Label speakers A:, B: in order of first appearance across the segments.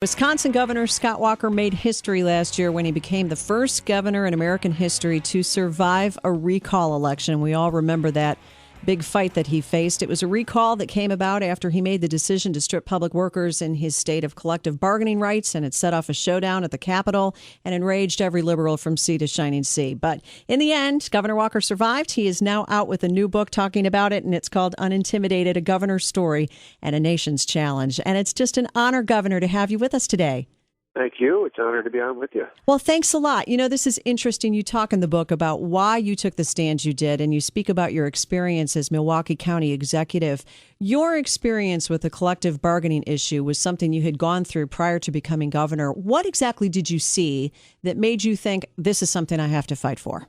A: Wisconsin Governor Scott Walker made history last year when he became the first governor in American history to survive a recall election. We all remember that big fight that he faced. It was a recall that came about after he made the decision to strip public workers in his state of collective bargaining rights, and it set off a showdown at the Capitol and enraged every liberal from sea to shining sea. But in the end, Governor Walker survived. He is now out with a new book talking about it, and it's called Unintimidated, A Governor's Story and a Nation's Challenge. And it's just an honor, Governor, to have you with us today.
B: Thank you. It's an honor to be on with you.
A: Well, thanks a lot. You know, this is interesting. You talk in the book about why you took the stand you did, and you speak about your experience as Milwaukee County executive. Your experience with the collective bargaining issue was something you had gone through prior to becoming governor. What exactly did you see that made you think this is something I have to fight for?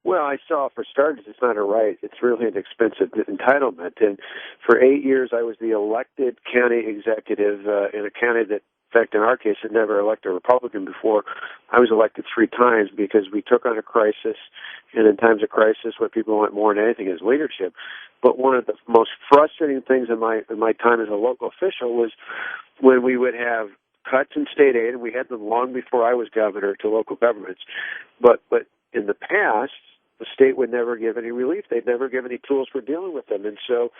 B: Well, I saw, for starters, it's not a right. It's really an expensive entitlement. And for 8 years, I was the elected county executive in a county that, in fact, in our case, had never elected a Republican before. I was elected 3 times because we took on a crisis, and in times of crisis, what people want more than anything is leadership. But one of the most frustrating things in my time as a local official was when we would have cuts in state aid, and we had them long before I was governor, to local governments. But in the past, the state would never give any relief. They'd never give any tools for dealing with them. And so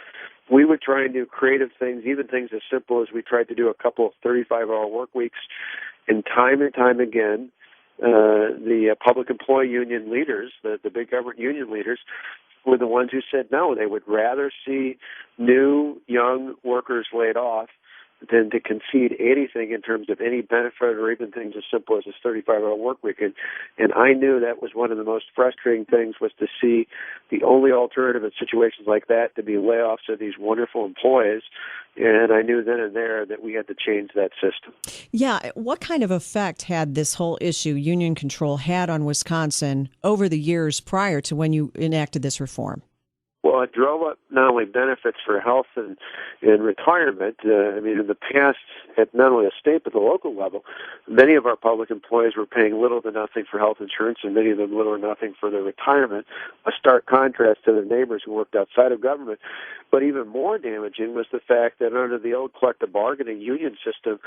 B: we would try and do creative things, even things as simple as we tried to do a couple of 35-hour work weeks. And time again, the public employee union leaders, the big government union leaders, were the ones who said no. They would rather see new, young workers laid off than to concede anything in terms of any benefit or even things as simple as this 35-hour work week. And I knew that was one of the most frustrating things, was to see the only alternative in situations like that to be layoffs of these wonderful employees. And I knew then and there that we had to change that system.
A: Yeah. What kind of effect had this whole issue, union control, had on Wisconsin over the years prior to when you enacted this reform?
B: Well, it drove up not only benefits for health and retirement. In the past, at not only a state but the local level, many of our public employees were paying little to nothing for health insurance, and many of them little or nothing for their retirement, a stark contrast to their neighbors who worked outside of government. But even more damaging was the fact that under the old collective bargaining union system,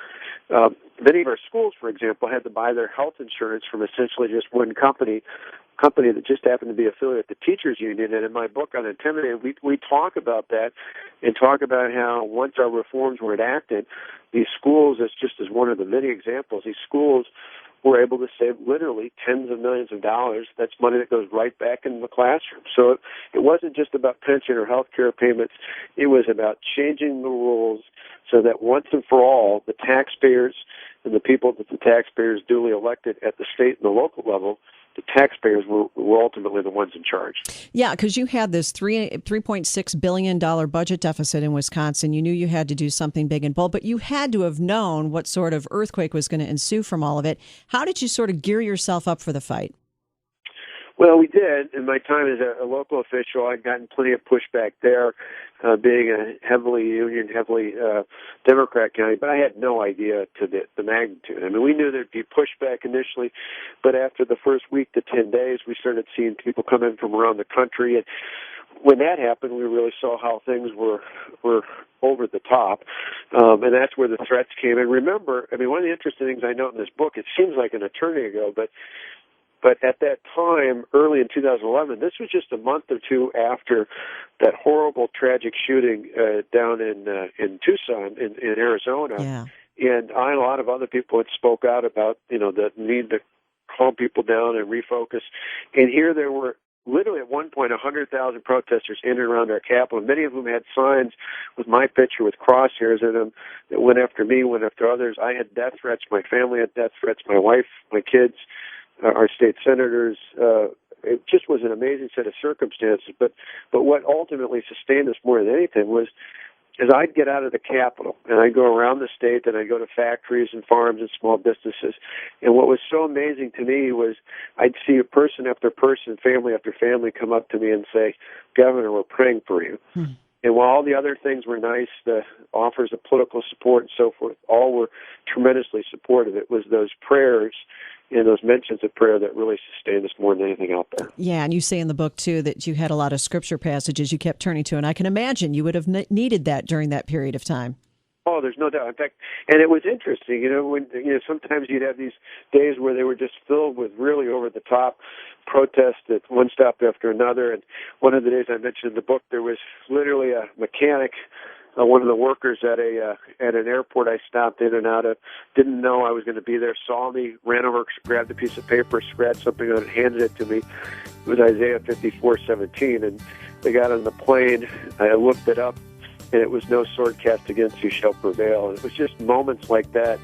B: many of our schools, for example, had to buy their health insurance from essentially just one company that just happened to be affiliated with the teachers union. And in my book Unintimidated, we talk about that and talk about how once our reforms were enacted, these schools, as just as one of the many examples, these schools were able to save literally tens of millions of dollars. That's money that goes right back in the classroom. So it wasn't just about pension or health care payments. It was about changing the rules so that once and for all, the taxpayers and the people that the taxpayers duly elected at the state and the local level, the taxpayers were ultimately the ones in charge.
A: Yeah, because you had this $3.6 billion budget deficit in Wisconsin. You knew you had to do something big and bold, but you had to have known what sort of earthquake was going to ensue from all of it. How did you sort of gear yourself up for the fight?
B: Well, we did. In my time as a local official, I'd gotten plenty of pushback there, being a heavily union, heavily Democrat county, but I had no idea to the magnitude. I mean, we knew there'd be pushback initially, but after the first week to 10 days, we started seeing people come in from around the country. And when that happened, we really saw how things were over the top, and that's where the threats came. And remember, one of the interesting things I note in this book, it seems like an eternity ago, but at that time, early in 2011, this was just a month or two after that horrible, tragic shooting down in Tucson, in Arizona.
A: Yeah.
B: And I and a lot of other people had spoke out about, the need to calm people down and refocus. And here there were literally at one point 100,000 protesters in and around our Capitol, many of whom had signs with my picture with crosshairs in them that went after me, went after others. I had death threats. My family had death threats. My wife, my kids, our state senators. It just was an amazing set of circumstances. But what ultimately sustained us more than anything was, as I'd get out of the Capitol and I'd go around the state and I'd go to factories and farms and small businesses. And what was so amazing to me was I'd see a person after person, family after family come up to me and say, "Governor, we're praying for you." And while all the other things were nice, the offers of political support and so forth, all were tremendously supportive. It was those prayers and those mentions of prayer that really sustained us more than anything out there.
A: Yeah, and you say in the book, too, that you had a lot of scripture passages you kept turning to, and I can imagine you would have needed that during that period of time.
B: Oh, there's no doubt. In fact, and it was interesting, when sometimes you'd have these days where they were just filled with really over the top protests at one stop after another. And one of the days I mentioned in the book, there was literally a mechanic, one of the workers at an airport I stopped in and out of, didn't know I was going to be there, saw me, ran over, grabbed a piece of paper, scratched something on it, handed it to me. It was Isaiah 54:17, and they got on the plane. I looked it up, and it was no sword cast against you shall prevail. And it was just moments like that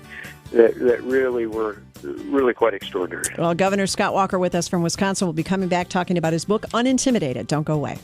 B: really were really quite extraordinary.
A: Well, Governor Scott Walker with us from Wisconsin will be coming back talking about his book, Unintimidated. Don't go away.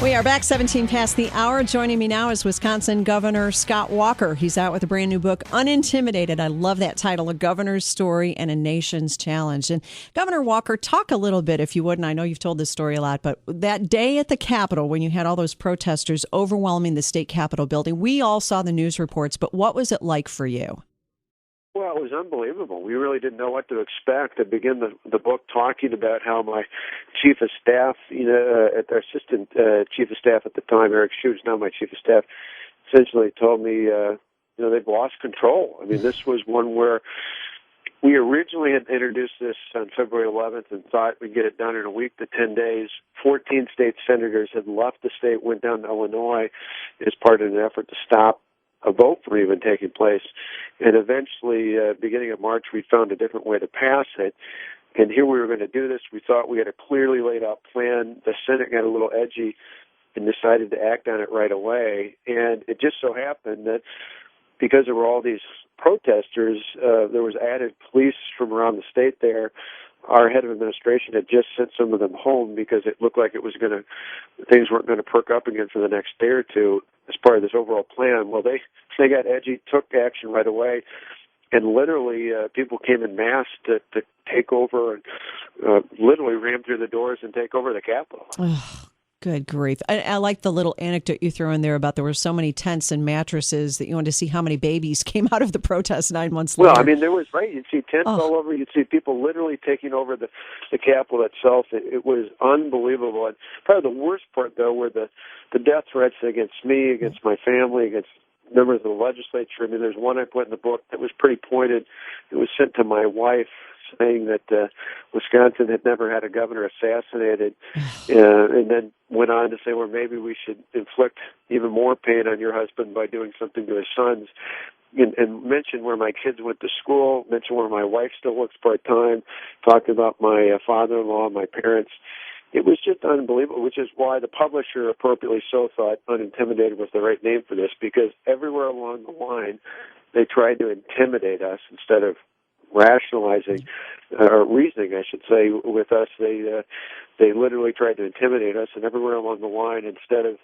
A: We are back 17 past the hour. Joining me now is Wisconsin Governor Scott Walker. He's out with a brand new book, Unintimidated. I love that title, A Governor's Story and a Nation's Challenge. And Governor Walker, talk a little bit, if you would, and I know you've told this story a lot, but that day at the Capitol when you had all those protesters overwhelming the state Capitol building, we all saw the news reports, but what was it like for you?
B: Well, it was unbelievable. We really didn't know what to expect. I begin the book talking about how my chief of staff, our assistant chief of staff at the time, Eric Shue, now my chief of staff, essentially told me, they've lost control. I mean, this was one where we originally had introduced this on February 11th and thought we'd get it done in a week to 10 days. 14 state senators had left the state, went down to Illinois as part of an effort to stop a vote from even taking place. And eventually, beginning of March, we found a different way to pass it. And here we were going to do this. We thought we had a clearly laid out plan. The Senate got a little edgy and decided to act on it right away. And it just so happened that because there were all these protesters, there was added police from around the state there. Our head of administration had just sent some of them home because it looked like things weren't going to perk up again for the next day or two as part of this overall plan. Well, they got edgy, took action right away, and literally people came in mass to take over and literally ram through the doors and take over the Capitol.
A: Good grief. I like the little anecdote you threw in there about there were so many tents and mattresses that you wanted to see how many babies came out of the protest 9 months later.
B: Well, I mean, there was, right, you'd see tents all over. You'd see people literally taking over the Capitol itself. It was unbelievable. And probably the worst part, though, were the death threats against me, against my family, against members of the legislature. I mean, there's one I put in the book that was pretty pointed. It was sent to my wife, saying that Wisconsin had never had a governor assassinated, and then went on to say, well, maybe we should inflict even more pain on your husband by doing something to his sons, and mention where my kids went to school, mention where my wife still works part-time, talked about my father-in-law, my parents. It was just unbelievable, which is why the publisher appropriately so thought Unintimidated was the right name for this, because everywhere along the line they tried to intimidate us instead of rationalizing or reasoning, I should say, with us. They literally tried to intimidate us, and everywhere along the line, instead of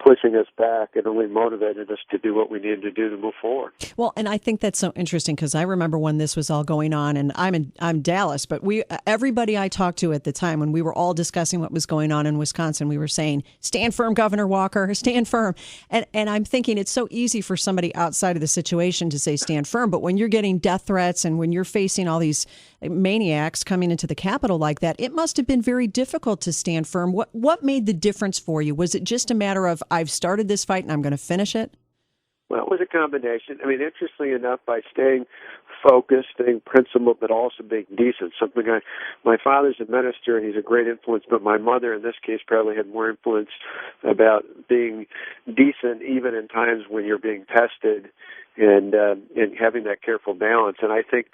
B: pushing us back, it only motivated us to do what we needed to do to move forward.
A: Well, and I think that's so interesting because I remember when this was all going on, and I'm Dallas, but everybody I talked to at the time when we were all discussing what was going on in Wisconsin, we were saying, "Stand firm, Governor Walker, stand firm." And I'm thinking it's so easy for somebody outside of the situation to say stand firm, but when you're getting death threats and when you're facing all these maniacs coming into the Capitol like that, it must have been very difficult to stand firm. What made the difference for you? Was it just a matter of I've started this fight and I'm going to finish it?
B: Well, it was a combination. I mean, interestingly enough, by staying focused, staying principled, but also being decent. My father's a minister and he's a great influence, but my mother in this case probably had more influence about being decent even in times when you're being tested and having that careful balance. And I think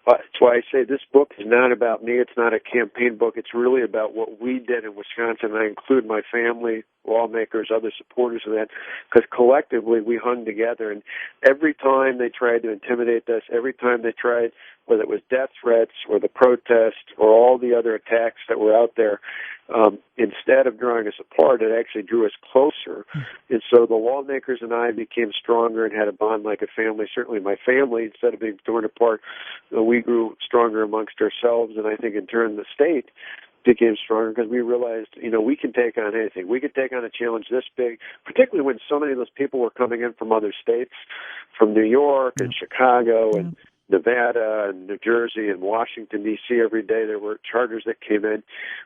B: that's why I say this book is not about me. It's not a campaign book. It's really about what we did in Wisconsin. I include my family, lawmakers, other supporters of that, because collectively we hung together. And every time they tried to intimidate us, every time they tried, whether it was death threats or the protest or all the other attacks that were out there, instead of drawing us apart, it actually drew us closer. And so the lawmakers and I became stronger and had a bond like a family. Certainly my family, instead of being torn apart, we grew stronger amongst ourselves. And I think in turn the state became stronger because we realized, we can take on anything. We could take on a challenge this big, particularly when so many of those people were coming in from other states, from New York and Chicago and Nevada and New Jersey and Washington, D.C. every day. There were charters that came in.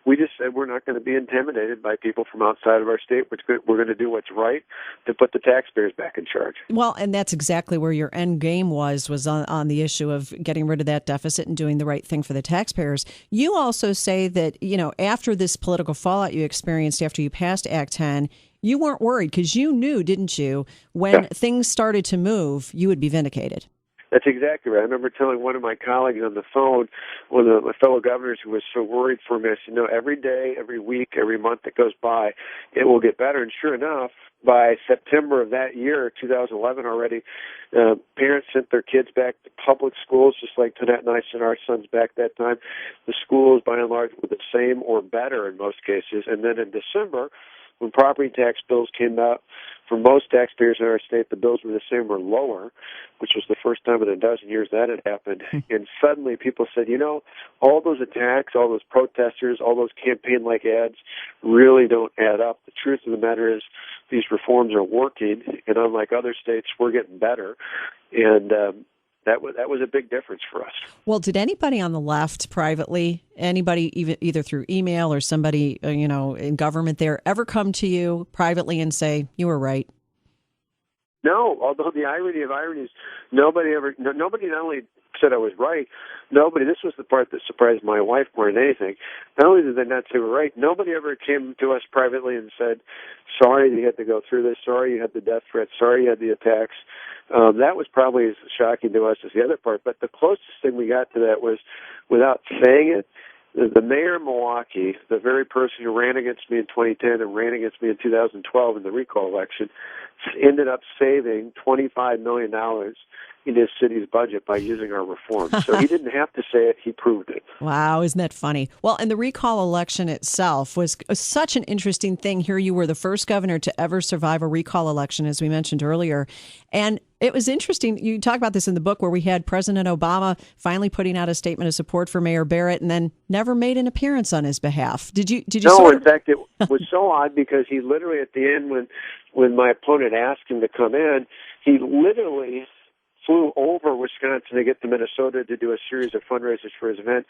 B: We just said we're not going to be intimidated by people from outside of our state. We're going to do what's right to put the taxpayers back in charge.
A: Well, and that's exactly where your end game was on the issue of getting rid of that deficit and doing the right thing for the taxpayers. You also say that, after this political fallout you experienced after you passed Act 10, you weren't worried because you knew, didn't you, when things started to move, you would be vindicated.
B: That's exactly right. I remember telling one of my colleagues on the phone, one of my fellow governors who was so worried for me, I said, every day, every week, every month that goes by, it will get better. And sure enough, by September of that year, 2011 already, parents sent their kids back to public schools, just like Tonette and I sent our sons back that time. The schools, by and large, were the same or better in most cases. And then in December, when property tax bills came out, for most taxpayers in our state, the bills were the same or lower, which was the first time in a dozen years that had happened. And suddenly people said, all those attacks, all those protesters, all those campaign-like ads really don't add up. The truth of the matter is these reforms are working, and unlike other states, we're getting better. And that was a big difference for us.
A: Well, did anybody on the left privately, anybody either through email or somebody in government there, ever come to you privately and say you were right?
B: No, although the irony of ironies, nobody not only said I was right, this was the part that surprised my wife more than anything. Not only did they not say we're right, nobody ever came to us privately and said, sorry you had to go through this, sorry you had the death threats, sorry you had the attacks. That was probably as shocking to us as the other part, but the closest thing we got to that was, without saying it, the mayor of Milwaukee, the very person who ran against me in 2010 and ran against me in 2012 in the recall election, ended up saving $25 million in his city's budget by using our reforms. So he didn't have to say it, he proved it.
A: Wow, isn't that funny? Well, and the recall election itself was such an interesting thing. Here you were the first governor to ever survive a recall election, as we mentioned earlier. And it was interesting. You talk about this in the book where we had President Obama finally putting out a statement of support for Mayor Barrett and then never made an appearance on his behalf. Did you
B: No, in fact, it was so odd because he literally at the end when my opponent asked him to come in, he literally flew over Wisconsin to get to Minnesota to do a series of fundraisers for his event,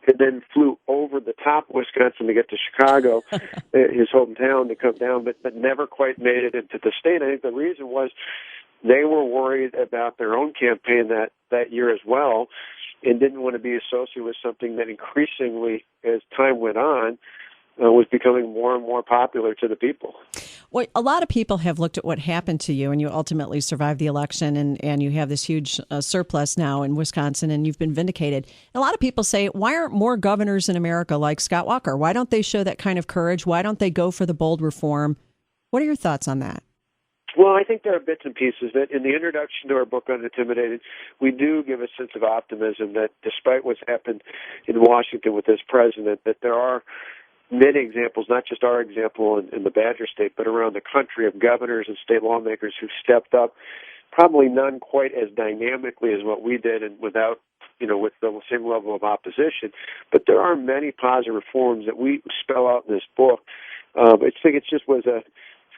B: and then flew over the top of Wisconsin to get to Chicago, his hometown, to come down, but never quite made it into the state. I think the reason was they were worried about their own campaign that year as well, and didn't want to be associated with something that increasingly, as time went on, was becoming more and more popular to the people.
A: Well, a lot of people have looked at what happened to you, and you ultimately survived the election, and you have this huge surplus now in Wisconsin, and you've been vindicated. And a lot of people say, why aren't more governors in America like Scott Walker? Why don't they show that kind of courage? Why don't they go for the bold reform? What are your thoughts on that?
B: Well, I think there are bits and pieces that in the introduction to our book, Unintimidated, we do give a sense of optimism that despite what's happened in Washington with this president, that there are many examples, not just our example in the Badger State, but around the country of governors and state lawmakers who've stepped up, probably none quite as dynamically as what we did and without, with the same level of opposition. But there are many positive reforms that we spell out in this book. I think it just was a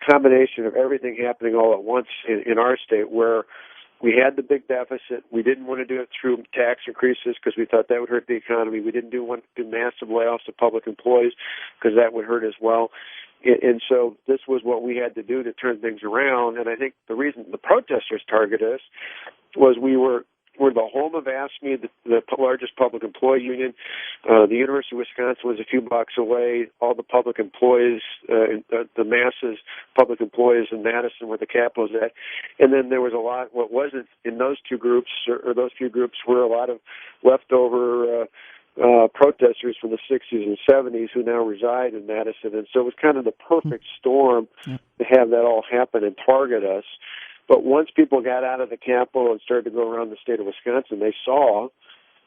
B: combination of everything happening all at once in our state where we had the big deficit. We didn't want to do it through tax increases because we thought that would hurt the economy. We didn't want to do massive layoffs of public employees because that would hurt as well. And so this was what we had to do to turn things around. And I think the reason the protesters targeted us was we're the home of AFSCME, the largest public employee union. The University of Wisconsin was a few blocks away. All the public employees, the masses, public employees in Madison where the capital is at. And then there was a lot, what wasn't in those two groups, or those few groups were a lot of leftover protesters from the 60s and 70s who now reside in Madison. And so it was kind of the perfect storm to have that all happen and target us. But once people got out of the Capitol and started to go around the state of Wisconsin, they saw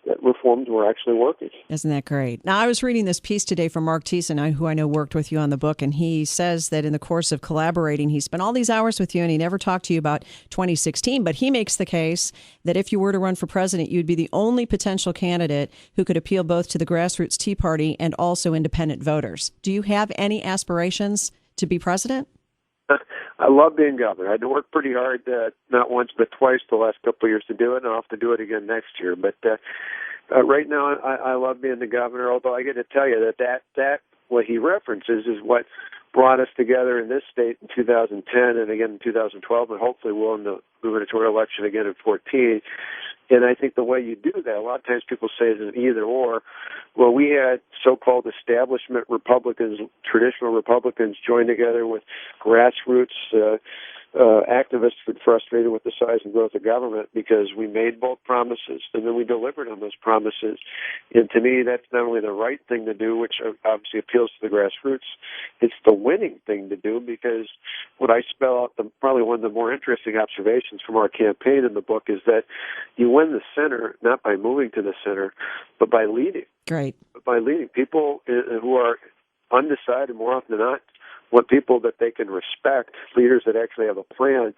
B: that reforms were actually working.
A: Isn't that great? Now, I was reading this piece today from Mark Thiessen, who I know worked with you on the book, and he says that in the course of collaborating, he spent all these hours with you, and he never talked to you about 2016. But he makes the case that if you were to run for president, you'd be the only potential candidate who could appeal both to the grassroots Tea Party and also independent voters. Do you have any aspirations to be president?
B: I love being governor. I had to work pretty hard, not once but twice the last couple of years to do it, and I'll have to do it again next year. But right now, I love being the governor. Although I got to tell you that what he references is what brought us together in this state in 2010 and again in 2012, and hopefully we'll in the gubernatorial election again in 2014. And I think the way you do that, a lot of times people say it's an either or. Well, we had so-called establishment Republicans, traditional Republicans, join together with grassroots activists who were frustrated with the size and growth of government because we made both promises and then we delivered on those promises. And to me, that's not only the right thing to do, which obviously appeals to the grassroots, it's the winning thing to do because what I spell out, probably one of the more interesting observations from our campaign in the book is that you win the center not by moving to the center, but by leading.
A: Great.
B: By leading people who are undecided more often than not, want people that they can respect, leaders that actually have a plan.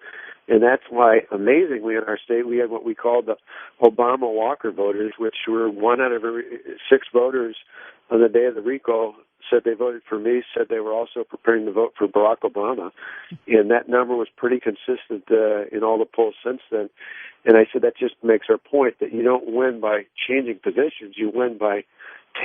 B: And that's why, amazingly, in our state, we had what we called the Obama Walker voters, which were 1 out of every 6 voters on the day of the recall said they voted for me, said they were also preparing to vote for Barack Obama. And that number was pretty consistent in all the polls since then. And I said that just makes our point that you don't win by changing positions. You win by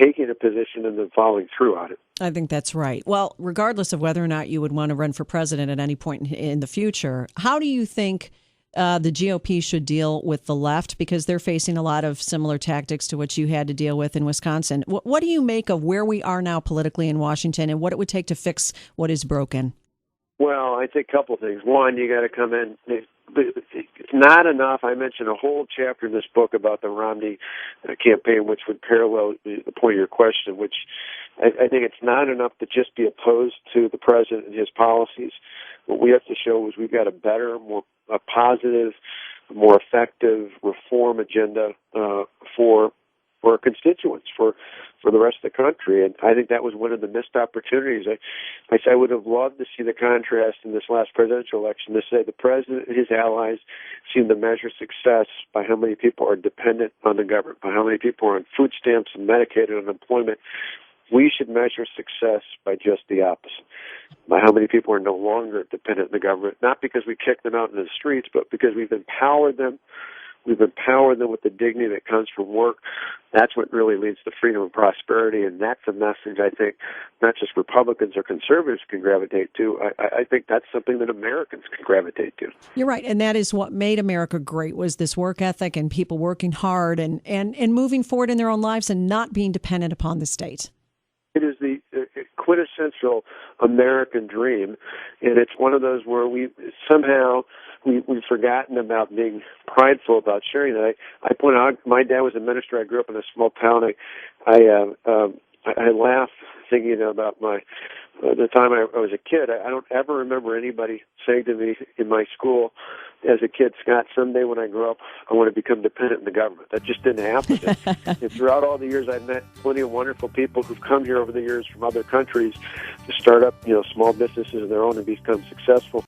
B: taking a position and then following through on it.
A: I think that's right. Well, regardless of whether or not you would want to run for president at any point in the future, how do you think the GOP should deal with the left? Because they're facing a lot of similar tactics to what you had to deal with in Wisconsin. What do you make of where we are now politically in Washington and what it would take to fix what is broken?
B: Well, I think a couple of things. One, you got to come in. It's not enough. I mentioned a whole chapter in this book about the Romney campaign, which would parallel the point of your question, which I think it's not enough to just be opposed to the president and his policies. What we have to show is we've got a better, more positive, more effective reform agenda for our constituents, for the rest of the country. And I think that was one of the missed opportunities. I would have loved to see the contrast in this last presidential election to say the president and his allies seem to measure success by how many people are dependent on the government, by how many people are on food stamps and Medicaid and unemployment. We should measure success by just the opposite, by how many people are no longer dependent on the government, not because we kicked them out into the streets, but because we've empowered them. We've empowered them with the dignity that comes from work. That's what really leads to freedom and prosperity, and that's a message I think not just Republicans or conservatives can gravitate to. I think that's something that Americans can gravitate to.
A: You're right, and that is what made America great, was this work ethic and people working hard and moving forward in their own lives and not being dependent upon the state.
B: It is the quintessential American dream, and it's one of those where we've forgotten about being prideful about sharing that. I point out, my dad was a minister. I grew up in a small town. I laugh thinking about the time I was a kid. I don't ever remember anybody saying to me in my school as a kid, Scott, someday when I grow up, I want to become dependent on the government. That just didn't happen. And throughout all the years, I've met plenty of wonderful people who've come here over the years from other countries to start up, small businesses of their own and become successful.